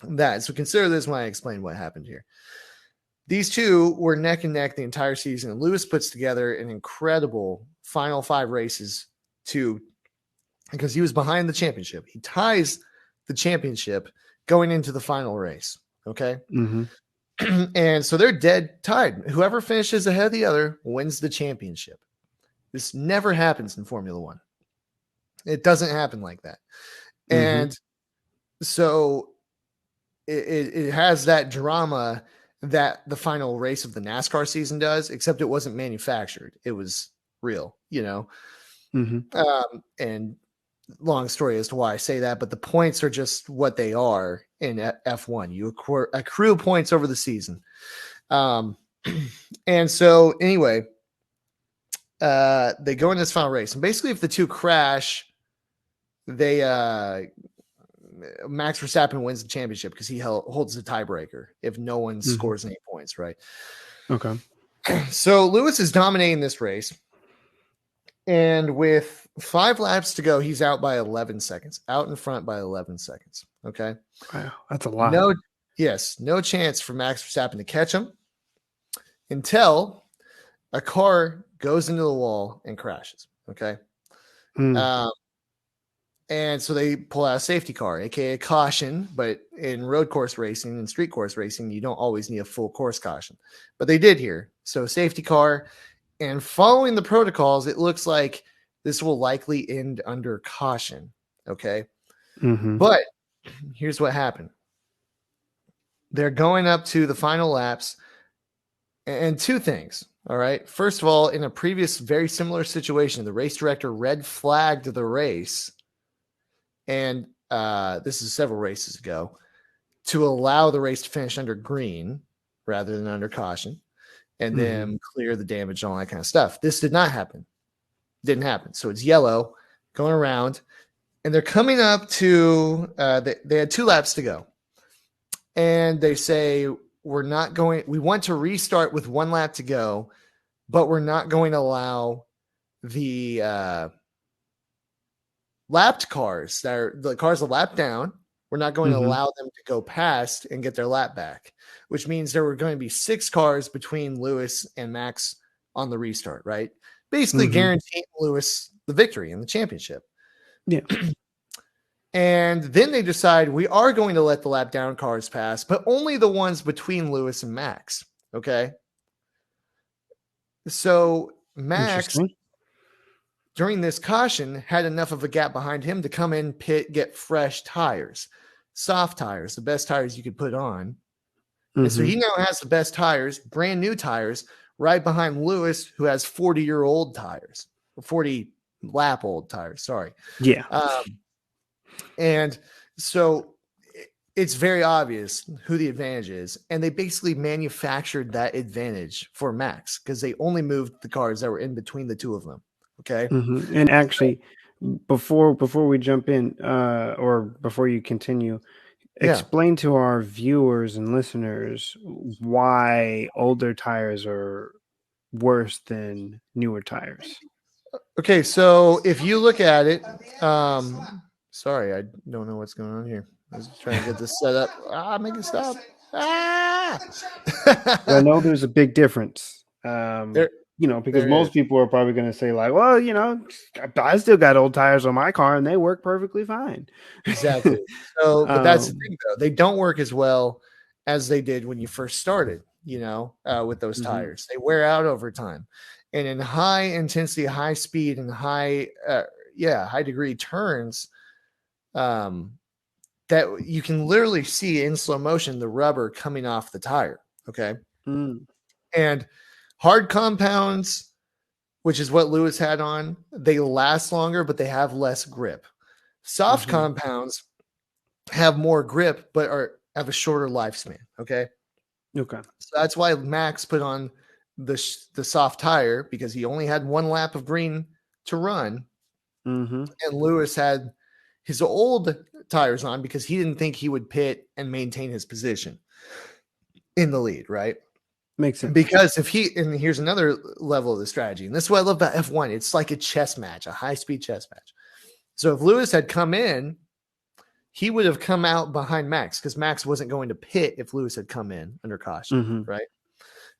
that. So consider this when I explain what happened here. These two were neck and neck the entire season, and Lewis puts together an incredible final 5 races because he was behind the championship. He ties the championship going into the final race. Okay. And so they're dead tied. Whoever finishes ahead of the other wins the championship. This never happens in Formula One. It doesn't happen like that. And so it has that drama that the final race of the NASCAR season does, except it wasn't manufactured. It was real, and long story as to why I say that, but the points are just what they are in F1. You accrue points over the season. And so anyway, they go in this final race, and basically if the two crash, they Max Verstappen wins the championship because he holds the tiebreaker if no one scores any points, right? Okay. So Lewis is dominating this race, and with 5 laps to go, he's out by 11 seconds, out in front by 11 seconds. Okay. Wow, that's a lot. No chance for Max Verstappen to catch him until a car goes into the wall and crashes. Okay. And so they pull out a safety car, aka a caution. But in road course racing and street course racing, you don't always need a full course caution. But they did here. So safety car, and following the protocols, it looks like this will likely end under caution. Okay. But here's what happened. They're going up to the final laps, and 2 things. All right. First of all, in a previous very similar situation, the race director red flagged the race. And this is several races ago, to allow the race to finish under green rather than under caution, and then clear the damage and all that kind of stuff. This did not happen. Didn't happen. So it's yellow going around, and they're coming up to they had 2 laps to go, and they say, we want to restart with 1 lap to go, but we're not going to allow the lapped cars that are the cars a lap down. We're not going to allow them to go past and get their lap back, which means there were going to be 6 cars between Lewis and Max on the restart, right? Basically guaranteeing Lewis the victory in the championship. Yeah. And then they decide we are going to let the lap down cars pass, but only the ones between Lewis and Max. Okay. So Max, during this caution, had enough of a gap behind him to come in pit, get fresh tires, soft tires, the best tires you could put on. And so he now has the best tires, brand new tires, right behind Lewis, who has 40-year-old tires, 40 lap old tires. Sorry. Yeah. And so it's very obvious who the advantage is. And they basically manufactured that advantage for Max because they only moved the cars that were in between the 2 of them. Okay. And actually, before we jump in, or before you continue, explain to our viewers and listeners why older tires are worse than newer tires. Okay, so if you look at it, sorry, I don't know what's going on here. I was trying to get this set up. Make it stop. Ah! But I know there's a big difference. there, Because there is. most people are probably going to say like, well, I still got old tires on my car and they work perfectly fine. Exactly. So, but that's the um, thing, though. They don't work as well as they did when you first started, with those mhm, tires. They wear out over time. And in high intensity, high speed, and high degree turns, um, that you can literally see in slow motion the rubber coming off the tire. Okay. mm, And hard compounds, which is what Lewis had on, they last longer, but they have less grip. Soft mhm. compounds have more grip, but have a shorter lifespan. Okay. Okay. So that's why Max put on the soft tire, because he only had one lap of green to run. Mm-hmm. And Lewis had his old tires on because he didn't think he would pit and maintain his position in the lead, right? Makes sense. Because and here's another level of the strategy, and this is what I love about F1. It's like a chess match, a high-speed chess match. So if Lewis had come in, he would have come out behind Max, because Max wasn't going to pit if Lewis had come in under caution, Mm-hmm. right?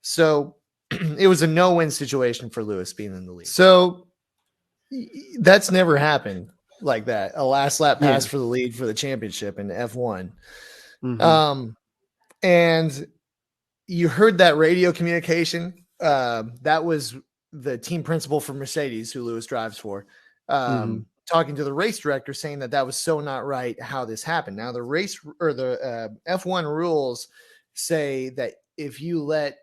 So it was a no-win situation for Lewis being in the lead. So that's never happened like that. A last lap pass Yeah. for the lead for the championship in F1. Mm-hmm. And you heard that radio communication. That was the team principal for Mercedes, who Lewis drives for, Mm-hmm. talking to the race director, saying that was so not right how this happened. Now, the race or the F1 rules say that if you let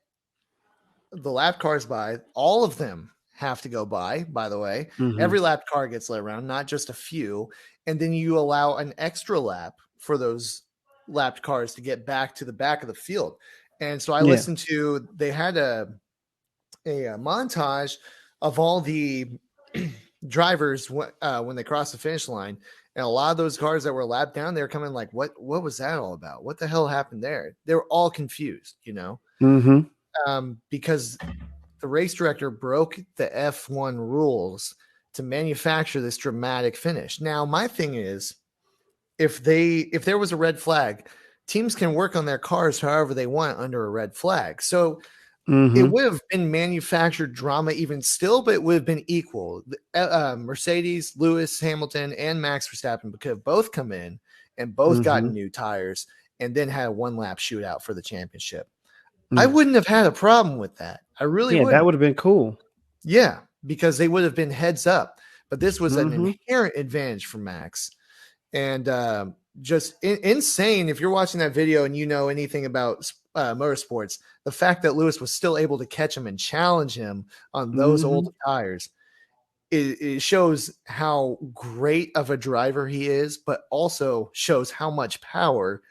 the lap cars by, all of them have to go by the way. Mm-hmm. Every lap car gets let around, not just a few. And then you allow an extra lap for those lapped cars to get back to the back of the field. And so I Yeah. listened to, they had a montage of all the drivers when they crossed the finish line. And a lot of those cars that were lapped down, they were coming like, what was that all about? What the hell happened there? They were all confused, Mm-hmm. because the race director broke the F1 rules to manufacture this dramatic finish. Now, my thing is, if there was a red flag, teams can work on their cars however they want under a red flag. So it Mm-hmm. would have been manufactured drama even still, but it would have been equal. Mercedes, Lewis, Hamilton, and Max Verstappen could have both come in and both Mm-hmm. gotten new tires and then had a one lap shootout for the championship. I Mm. wouldn't have had a problem with that. I really Yeah, that wouldn't. would have been cool. Yeah, because they would have been heads up. But this was an Mm-hmm. inherent advantage for Max. And just insane. If you're watching that video and you know anything about motorsports, the fact that Lewis was still able to catch him and challenge him on those Mm-hmm. old tires, it shows how great of a driver he is, but also shows how much power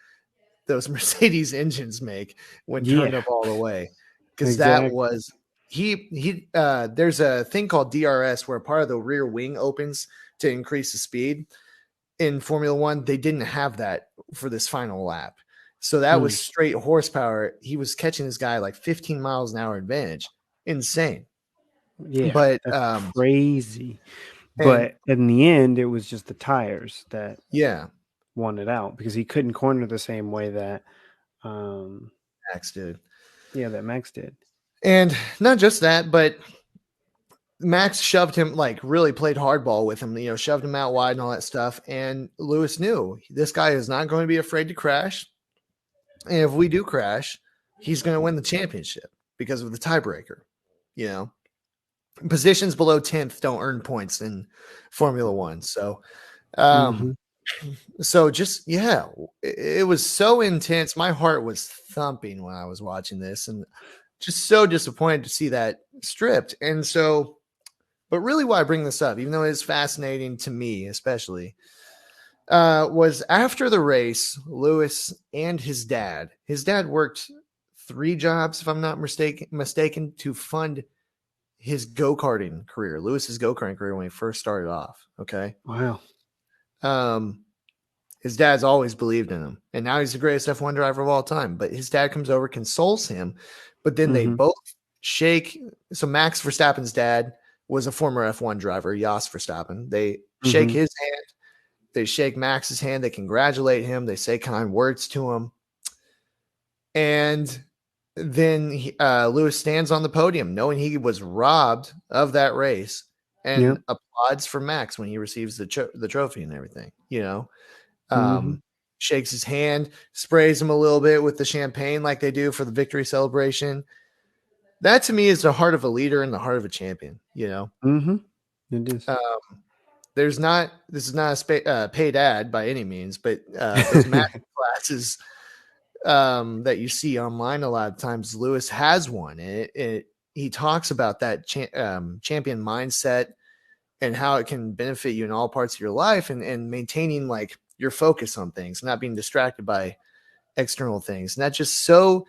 those Mercedes engines make when turned Yeah. up all the way. Because that Exactly. was there's a thing called DRS where part of the rear wing opens to increase the speed. In Formula One, they didn't have that for this final lap. So that was Mm. straight horsepower. He was catching this guy like 15 miles an hour advantage. Insane. Yeah. But That's crazy. and But in the end, it was just the tires that yeah, won it out because he couldn't corner the same way that um Max did. that Max did. And not just that, but Max shoved him, like really played hardball with him, shoved him out wide and all that stuff. And Lewis knew this guy is not going to be afraid to crash. And if we do crash, he's going to win the championship because of the tiebreaker. You know, positions below 10th don't earn points in Formula One. So, Mm-hmm. um, just, yeah, it was so intense. My heart was thumping when I was watching this and just so disappointed to see that stripped. And so, but really why I bring this up, even though it is fascinating to me, especially, was after the race, Lewis and his dad worked 3 jobs, if I'm not mistaken, to fund his go-karting career, Lewis's go-karting career when he first started off. Okay. Wow. His dad's always believed in him, and now he's the greatest F1 driver of all time. But his dad comes over, consoles him, but then they Mm-hmm. both shake. So Max Verstappen's dad was a former F1 driver, Jos Verstappen. They shake Mm-hmm. his hand. They shake Max's hand. They congratulate him. They say kind words to him. And then Lewis stands on the podium knowing he was robbed of that race and Yep. applauds for Max when he receives the trophy and everything, Mm-hmm. um, shakes his hand, sprays him a little bit with the champagne like they do for the victory celebration. That to me is the heart of a leader and the heart of a champion. Mm-hmm. It is. Um, this is not a paid ad by any means, but those master classes that you see online a lot of times, Lewis has one. He talks about that champion mindset and how it can benefit you in all parts of your life, and maintaining like your focus on things, not being distracted by external things. And that's just so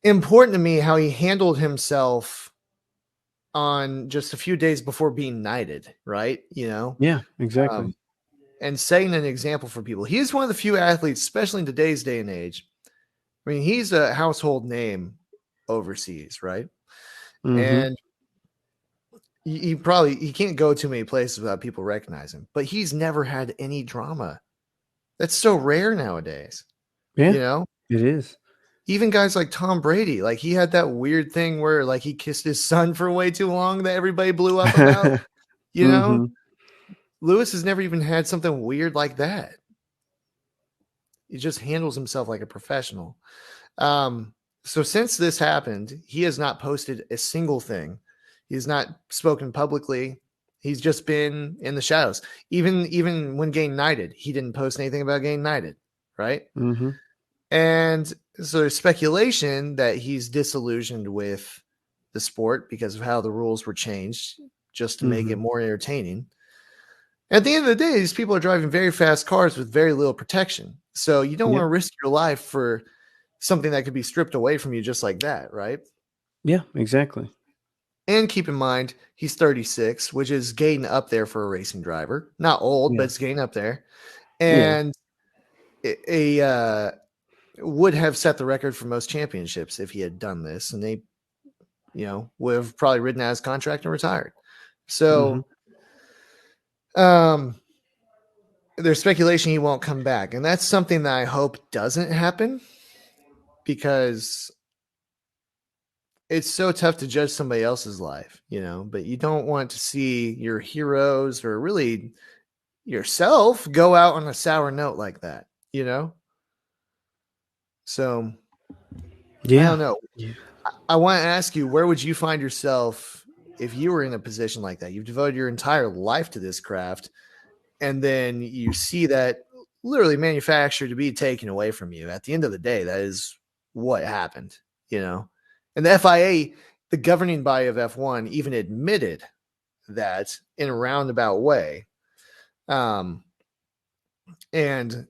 important to me, how he handled himself on just a few days before being knighted, right? Yeah, exactly. Um, and setting an example for people. He's one of the few athletes, especially in today's day and age. I mean, he's a household name overseas, right? Mm-hmm. And he can't go too many places without people recognizing him. But he's never had any drama. That's so rare nowadays. Yeah, You know, it is. even guys like Tom Brady, like he had that weird thing where like he kissed his son for way too long that everybody blew up about. You know, Mm-hmm. Lewis has never even had something weird like that. He just handles himself like a professional. Um, so since this happened, he has not posted a single thing. He has not spoken publicly. He's just been in the shadows. Even when getting knighted, he didn't post anything about getting knighted, right? Mm-hmm. And so there's speculation that he's disillusioned with the sport because of how the rules were changed just to make it Mm-hmm. more entertaining. At the end of the day, these people are driving very fast cars with very little protection. So you don't want Yep. to risk your life for something that could be stripped away from you just like that, right? Yeah, exactly. And keep in mind, he's 36, which is getting up there for a racing driver. Not old, but Yeah. it's getting up there. Yeah. And a would have set the record for most championships if he had done this, and they, would have probably ridden out his contract and retired. Mm-hmm. So, there's speculation he won't come back, and that's something that I hope doesn't happen because it's so tough to judge somebody else's life, but you don't want to see your heroes or really yourself go out on a sour note like that. So I Yeah. don't know. Yeah. I want to ask you, where would you find yourself if you were in a position like that? You've devoted your entire life to this craft, and then you see that literally manufactured to be taken away from you. At the end of the day, that is what happened. And the FIA, the governing body of F1, even admitted that in a roundabout way. Um, and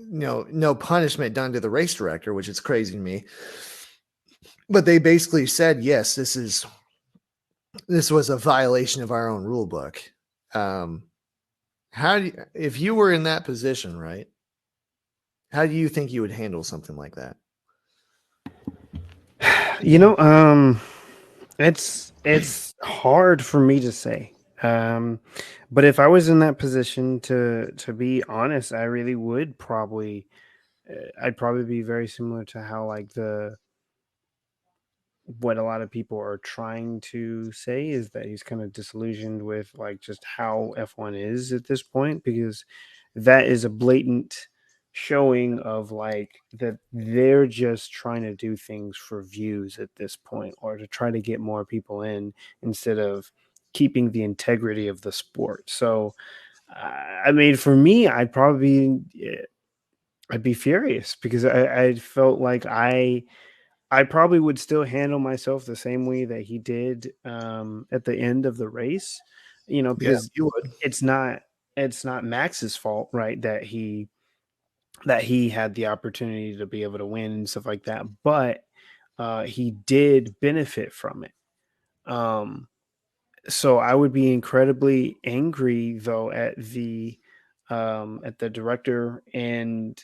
no punishment done to the race director, which is crazy to me. But they basically said, yes, this was a violation of our own rule book. Um, if you were in that position, right? How do you think you would handle something like that? You know, it's hard for me to say. Um, but if I was in that position, to be honest, I really would probably I'd probably be very similar to how like the what a lot of people are trying to say is that he's kind of disillusioned with like just how F1 is at this point, because that is a blatant showing of like that they're just trying to do things for views at this point, or to try to get more people in instead of keeping the integrity of the sport. So I mean, for me, I'd be furious because I felt like I probably would still handle myself the same way that he did at the end of the race, Yeah, because you would. it's not Max's fault, right? That he had the opportunity to be able to win and stuff like that, but he did benefit from it. Um, so I would be incredibly angry though at the director and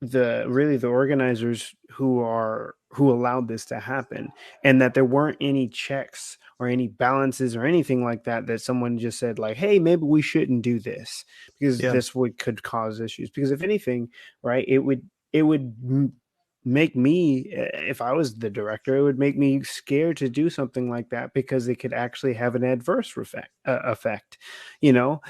the organizers who allowed this to happen, and that there weren't any checks or any balances or anything like that, that someone just said like, hey, maybe we shouldn't do this because Yeah. this would could cause issues. Because if anything, right, it would make me, if I was the director, it would make me scared to do something like that because it could actually have an adverse effect, you know,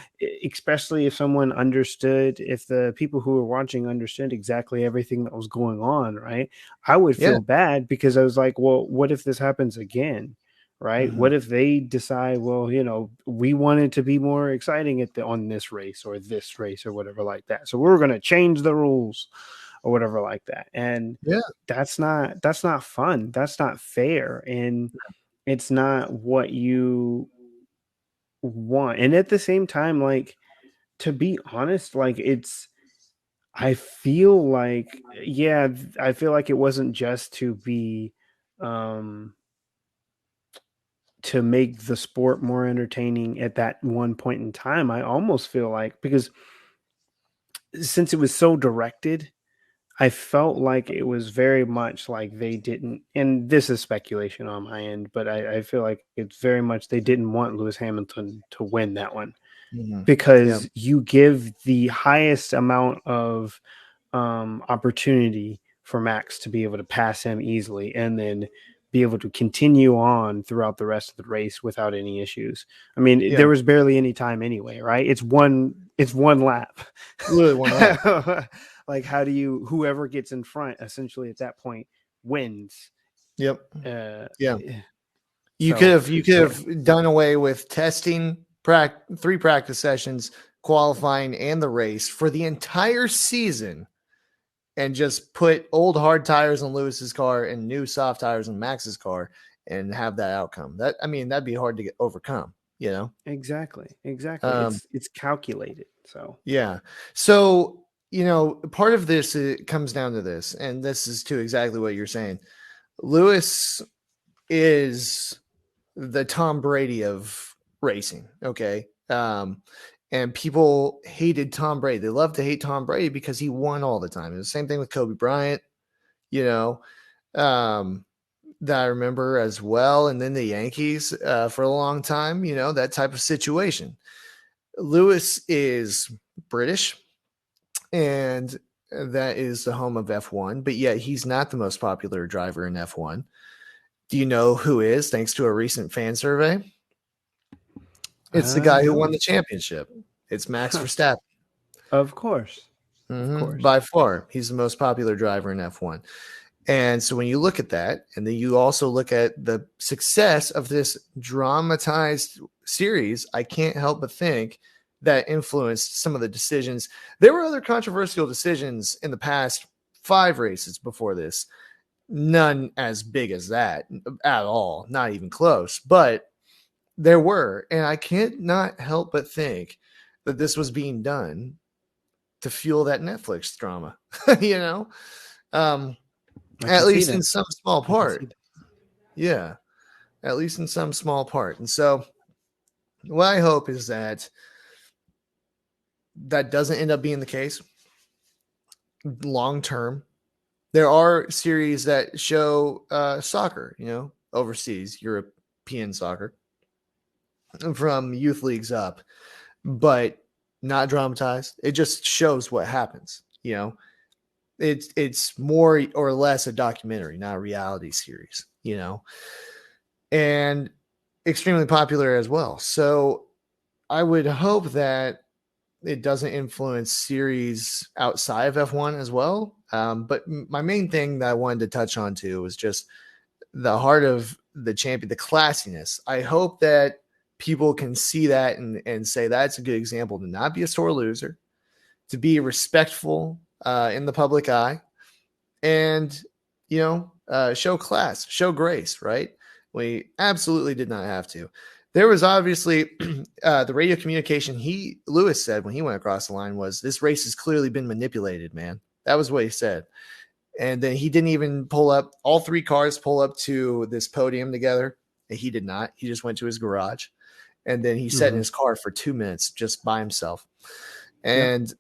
especially if someone understood, if the people who were watching understood exactly everything that was going on, right? I would Yeah. feel bad because I was like, well, what if this happens again? Right? Hmm. What if they decide, well, you know, we wanted to be more exciting at the on this race or this race or whatever like that. So we're going to change the rules or whatever like that. And Yeah. that's not fun. That's not fair. And it's not what you want. And at the same time, like, to be honest, like, it's I feel like, yeah, I feel like it wasn't just to be um to make the sport more entertaining at that one point in time. I almost feel like, because since it was so directed, I felt like it was very much like they didn't, and this is speculation on my end, but I feel like it's very much they didn't want Lewis Hamilton to win that one, Hmm. Yeah. because you give the highest amount of opportunity for Max to be able to pass him easily and then be able to continue on throughout the rest of the race without any issues. I mean, Yeah. there was barely any time anyway, right? It's one lap. Literally one lap. Like, how do you, whoever gets in front essentially at that point wins. Yep. Uh Yeah. so You could yeah, have done away with testing, three practice sessions, qualifying, and the race for the entire season, and just put old hard tires on Lewis's car and new soft tires on Max's car, and have that outcome. That, I mean, that'd be hard to get overcome. You know. exactly. Um, It's calculated. So yeah. So, part of this, it comes down to this, and this is to exactly what you're saying. Lewis is the Tom Brady of racing. Okay. And people hated Tom Brady. They love to hate Tom Brady because he won all the time. It was the same thing with Kobe Bryant, you know, um, that I remember as well. And then the Yankees for a long time, that type of situation. Lewis is British, and that is the home of F1, but yet he's not the most popular driver in F1. Do you know who is, thanks to a recent fan survey? It's the guy who won no. the championship. It's Max Huh. Verstappen. Of course. Of course. By far, he's the most popular driver in F1. And so when you look at that, and then you also look at the success of this dramatized series, I can't help but think that influenced some of the decisions. There were other controversial decisions in the past 5 races before this. None as big as that at all, not even close. But there were, and I can't not help but think that this was being done to fuel that Netflix drama, you know, um, I can at see least that. in some small I can see part. that. Yeah, at least in some small part. And so, what I hope is that that doesn't end up being the case long term. There are series that show soccer, overseas, European soccer from youth leagues up, but not dramatized. It just shows what happens. It's more or less a documentary, not a reality series. And extremely popular as well. So I would hope that it doesn't influence series outside of F1 as well. But my main thing that I wanted to touch on too was just the heart of the champion, the classiness. I hope that people can see that and say that's a good example to not be a sore loser, to be respectful in the public eye, and show class, show grace. Right? We absolutely did not have to. There was obviously the radio communication Lewis said when he went across the line was, "This race has clearly been manipulated, man." That was what he said. And then he didn't even pull up, all 3 cars pull up to this podium together. And he did not. He just went to his garage, and then he sat in Mm-hmm. his car for 2 minutes just by himself. Yep. And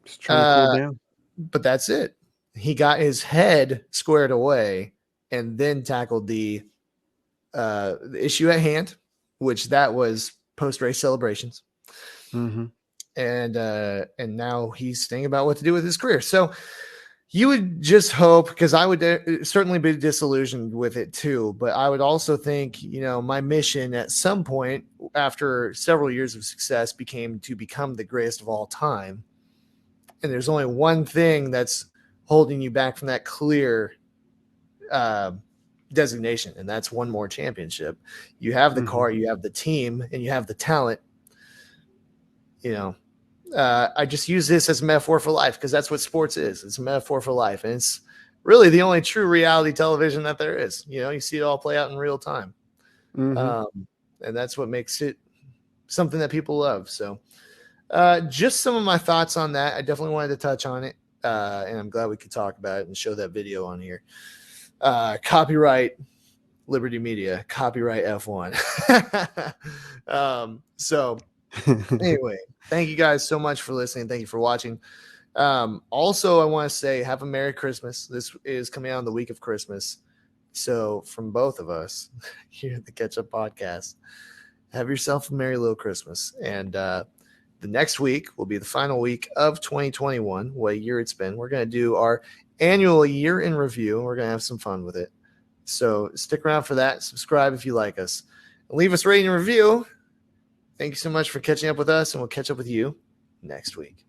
Just trying to cool uh down. but that's it. He got his head squared away and then tackled the issue at hand, which that was post-race celebrations. Mm-hmm. And now he's thinking about what to do with his career. So you would just hope, because I would certainly be disillusioned with it too, but I would also think, my mission at some point after several years of success became to become the greatest of all time. And there's only one thing that's holding you back from that clear designation, and that's one more championship. You have the car, you have the team, and you have the talent. I just use this as a metaphor for life, because that's what sports is. It's a metaphor for life, and it's really the only true reality television that there is. You see it all play out in real time. Mm-hmm. And that's what makes it something that people love. So just some of my thoughts on that. I definitely wanted to touch on it, and I'm glad we could talk about it and show that video on here. Copyright Liberty Media, copyright F1. So anyway, thank you guys so much for listening. Thank you for watching. Also, I want to say have a Merry Christmas. This is coming out on the week of Christmas. So from both of us here at the Catch Up Podcast, have yourself a merry little Christmas. And the next week will be the final week of 2021. What a year it's been. We're going to do our annual year in review, and we're going to have some fun with it. So stick around for that. Subscribe if you like us. Leave us a rating and review. Thank you so much for catching up with us, and we'll catch up with you next week.